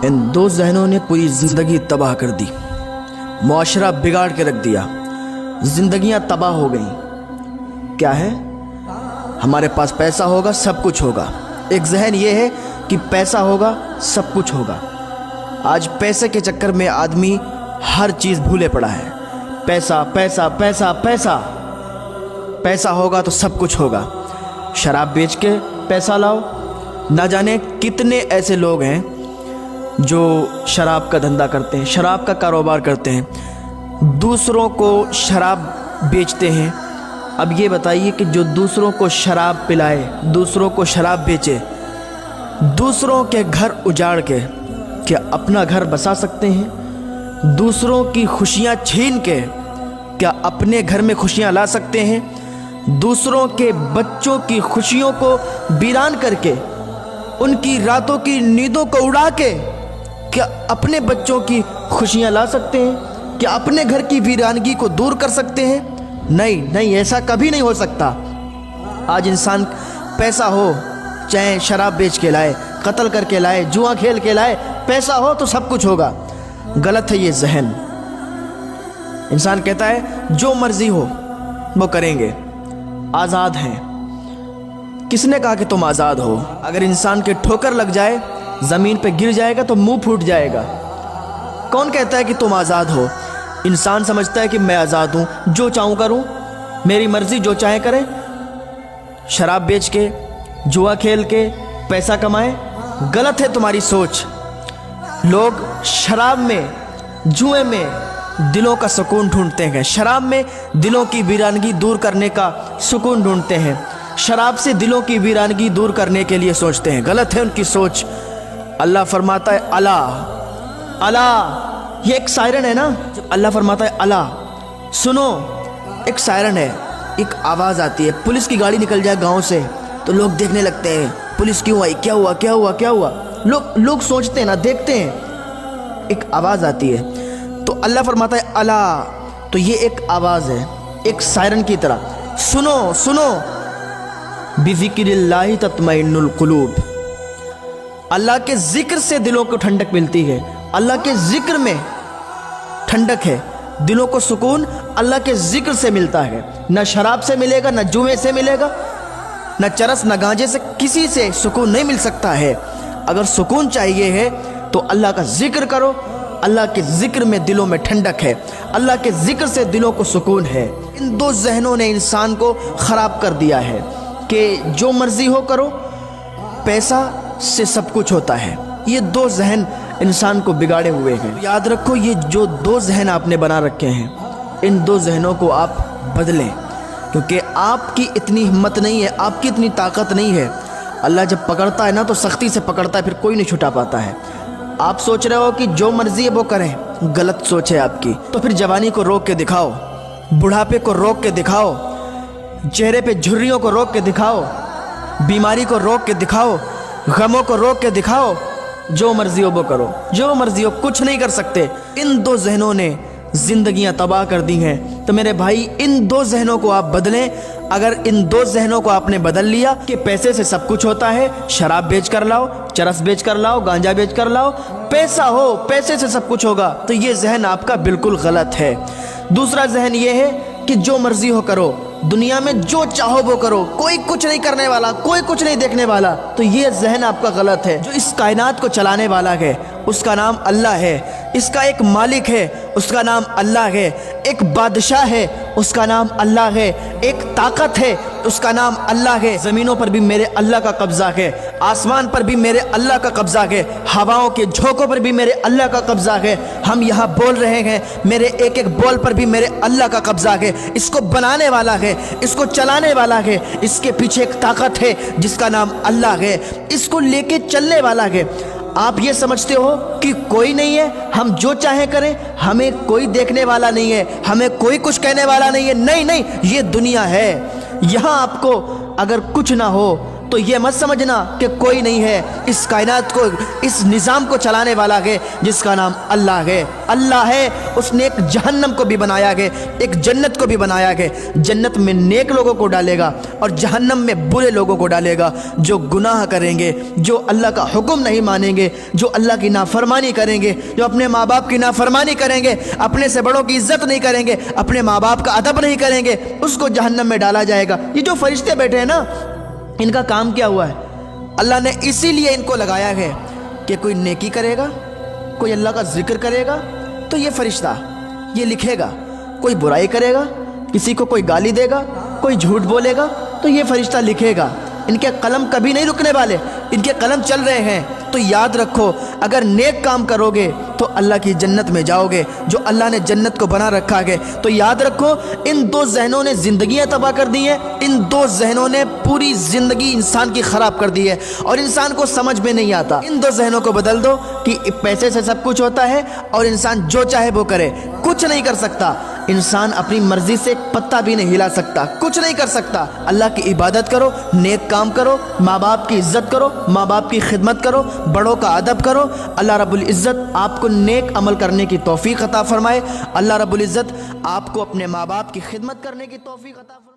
इन दो जहनों ने पूरी ज़िंदगी तबाह कर दी, मुआशरा बिगाड़ के रख दिया, ज़िंदगियां तबाह हो गईं। क्या है? हमारे पास पैसा होगा सब कुछ होगा। एक जहन ये है कि पैसा होगा सब कुछ होगा। आज पैसे के चक्कर में आदमी हर चीज़ भूले पड़ा है। पैसा पैसा पैसा पैसा, पैसा होगा तो सब कुछ होगा। शराब बेच के पैसा लाओ। ना जाने कितने ऐसे लोग हैं जो शराब का धंधा करते हैं, शराब का कारोबार करते हैं, दूसरों को शराब बेचते हैं। अब ये बताइए कि जो दूसरों को शराब पिलाए, दूसरों को शराब बेचे, दूसरों के घर उजाड़ के क्या अपना घर बसा सकते हैं? दूसरों की खुशियाँ छीन के क्या अपने घर में खुशियाँ ला सकते हैं? दूसरों के बच्चों की खुशियों को वीरान करके, उनकी रातों की नींदों को उड़ा के क्या अपने बच्चों की खुशियाँ ला सकते हैं? क्या अपने घर की वीरानगी को दूर कर सकते हैं? नहीं नहीं, ऐसा कभी नहीं हो सकता। आज इंसान पैसा हो चाहे शराब बेच के लाए, कत्ल करके लाए, जुआ खेल के लाए, पैसा हो तो सब कुछ होगा। गलत है ये जहन। इंसान कहता है जो मर्जी हो वो करेंगे, आज़ाद हैं। किसने कहा कि तुम आज़ाद हो? अगर इंसान के ठोकर लग जाए, ज़मीन पे गिर जाएगा तो मुंह फूट जाएगा। कौन कहता है कि तुम आज़ाद हो? इंसान समझता है कि मैं आज़ाद हूँ, जो चाहूँ करूँ, मेरी मर्ज़ी, जो चाहे करे। शराब बेच के, जुआ खेल के पैसा कमाए। गलत है तुम्हारी सोच। लोग शराब में, जुए में दिलों का सुकून ढूंढते हैं, शराब में दिलों की वीरानगी दूर करने का सुकून ढूंढते हैं, शराब से दिलों की वीरानगी दूर करने के लिए सोचते हैं। गलत है उनकी सोच। अल्लाह फरमाता है अला अला, ये एक सायरन है ना। जब अल्लाह फरमाता है अला, सुनो, एक सायरन है, एक आवाज़ आती है। पुलिस की गाड़ी निकल जाए गांव से तो लोग देखने लगते हैं, पुलिस क्यों आई, क्या हुआ क्या हुआ क्या हुआ। लोग सोचते हैं ना, देखते हैं। एक आवाज़ आती है तो अल्लाह फरमाता है अला, तो ये एक आवाज़ है, एक सायरन की तरह। सुनो सुनो, बिज़िक्रिल्लाहि तत्मइन्नुल कुलूब। अल्लाह के ज़िक्र से दिलों को ठंडक मिलती है। अल्लाह के ज़िक्र में ठंडक है, दिलों को सुकून अल्लाह के ज़िक्र से मिलता है। न शराब से मिलेगा, न जुए से मिलेगा, न चरस न गांजे से, किसी से सुकून नहीं मिल सकता है। अगर सुकून चाहिए है तो अल्लाह का ज़िक्र करो। अल्लाह के ज़िक्र में दिलों में ठंडक है, अल्लाह के ज़िक्र से दिलों को सुकून है। इन दो जहनों ने इंसान को ख़राब कर दिया है कि जो मर्ज़ी हो करो, पैसा से सब कुछ होता है। ये दो जहन इंसान को बिगाड़े हुए हैं। याद रखो, ये जो दो जहन आपने बना रखे हैं, इन दो जहनों को आप बदलें, क्योंकि आपकी इतनी हिम्मत नहीं है, आपकी इतनी ताकत नहीं है। अल्लाह जब पकड़ता है ना तो सख्ती से पकड़ता है, फिर कोई नहीं छुटा पाता है। आप सोच रहे हो कि जो मर्जी है वो करें, गलत सोच है आपकी। तो फिर जवानी को रोक के दिखाओ, बुढ़ापे को रोक के दिखाओ, चेहरे पे झुर्रियों को रोक के दिखाओ, बीमारी को रोक के दिखाओ, गमों को रोक के दिखाओ। जो मर्जी हो वो करो, जो मर्जी हो, कुछ नहीं कर सकते। इन दो जहनों ने ज़िंदगियां तबाह कर दी हैं। तो मेरे भाई, इन दो जहनों को आप बदलें। अगर इन दो जहनों को आपने बदल लिया कि पैसे से सब कुछ होता है, शराब बेच कर लाओ, चरस बेच कर लाओ, गांजा बेच कर लाओ, पैसा हो, पैसे से सब कुछ होगा, तो ये जहन आपका बिल्कुल गलत है। दूसरा जहन ये है कि जो मर्जी हो करो, दुनिया में जो चाहो वो करो, कोई कुछ नहीं करने वाला, कोई कुछ नहीं देखने वाला, तो ये जहन आपका गलत है। जो इस कायनात को चलाने वाला है उसका नाम अल्लाह है, इसका एक मालिक है उसका नाम अल्लाह है, एक बादशाह है उसका नाम अल्लाह है, एक ताकत है उसका नाम अल्लाह है। ज़मीनों पर भी मेरे अल्लाह का कब्ज़ा है, आसमान पर भी मेरे अल्लाह का कब्ज़ा है, हवाओं के झोंकों पर भी मेरे अल्लाह का कब्ज़ा है। हम यहाँ बोल रहे हैं, मेरे एक एक बोल पर भी मेरे अल्लाह का कब्ज़ा है। इसको बनाने वाला है, इसको चलाने वाला है, इसके पीछे एक ताकत है जिसका नाम अल्लाह है, इसको लेके चलने वाला है। आप ये समझते हो कि कोई नहीं है, हम जो चाहे करें, हमें कोई देखने वाला नहीं है, हमें कोई कुछ कहने वाला नहीं है। नहीं नहीं, ये दुनिया है। यहाँ आपको अगर कुछ ना हो, تو یہ مت سمجھنا کہ کوئی نہیں ہے اس کائنات کو، اس نظام کو چلانے والا ہے جس کا نام اللہ ہے۔ اللہ ہے، اس نے ایک جہنم کو بھی بنایا ہے، ایک جنت کو بھی بنایا ہے۔ جنت میں نیک لوگوں کو ڈالے گا اور جہنم میں برے لوگوں کو ڈالے گا، جو گناہ کریں گے، جو اللہ کا حکم نہیں مانیں گے، جو اللہ کی نافرمانی کریں گے، جو اپنے ماں باپ کی نافرمانی کریں گے، اپنے سے بڑوں کی عزت نہیں کریں گے، اپنے ماں باپ کا ادب نہیں کریں گے، اس کو جہنم میں ڈالا جائے گا۔ یہ جو فرشتے بیٹھے ہیں نا، ان کا کام کیا ہوا ہے؟ اللہ نے اسی لیے ان کو لگایا ہے کہ کوئی نیکی کرے گا، کوئی اللہ کا ذکر کرے گا تو یہ فرشتہ یہ لکھے گا، کوئی برائی کرے گا، کسی کو کوئی گالی دے گا، کوئی جھوٹ بولے گا تو یہ فرشتہ لکھے گا۔ ان کے قلم کبھی نہیں رکنے والے، ان کے قلم چل رہے ہیں۔ تو یاد رکھو، اگر نیک کام کرو گے تو اللہ کی جنت میں جاؤ گے، جو اللہ نے جنت کو بنا رکھا ہے۔ تو یاد رکھو، ان دو ذہنوں نے زندگیاں تباہ کر دی ہیں، ان دو ذہنوں نے پوری زندگی انسان کی خراب کر دی ہے، اور انسان کو سمجھ میں نہیں آتا۔ ان دو ذہنوں کو بدل دو کہ پیسے سے سب کچھ ہوتا ہے اور انسان جو چاہے وہ کرے، کچھ نہیں کر سکتا۔ انسان اپنی مرضی سے ایک پتا بھی نہیں ہلا سکتا، کچھ نہیں کر سکتا۔ اللہ کی عبادت کرو، نیک کام کرو، ماں باپ کی عزت کرو، ماں باپ کی خدمت کرو، بڑوں کا ادب کرو۔ اللہ رب العزت آپ کو نیک عمل کرنے کی توفیق عطا فرمائے۔ اللہ رب العزت آپ کو اپنے ماں باپ کی خدمت کرنے کی توفیق عطا فرمائے۔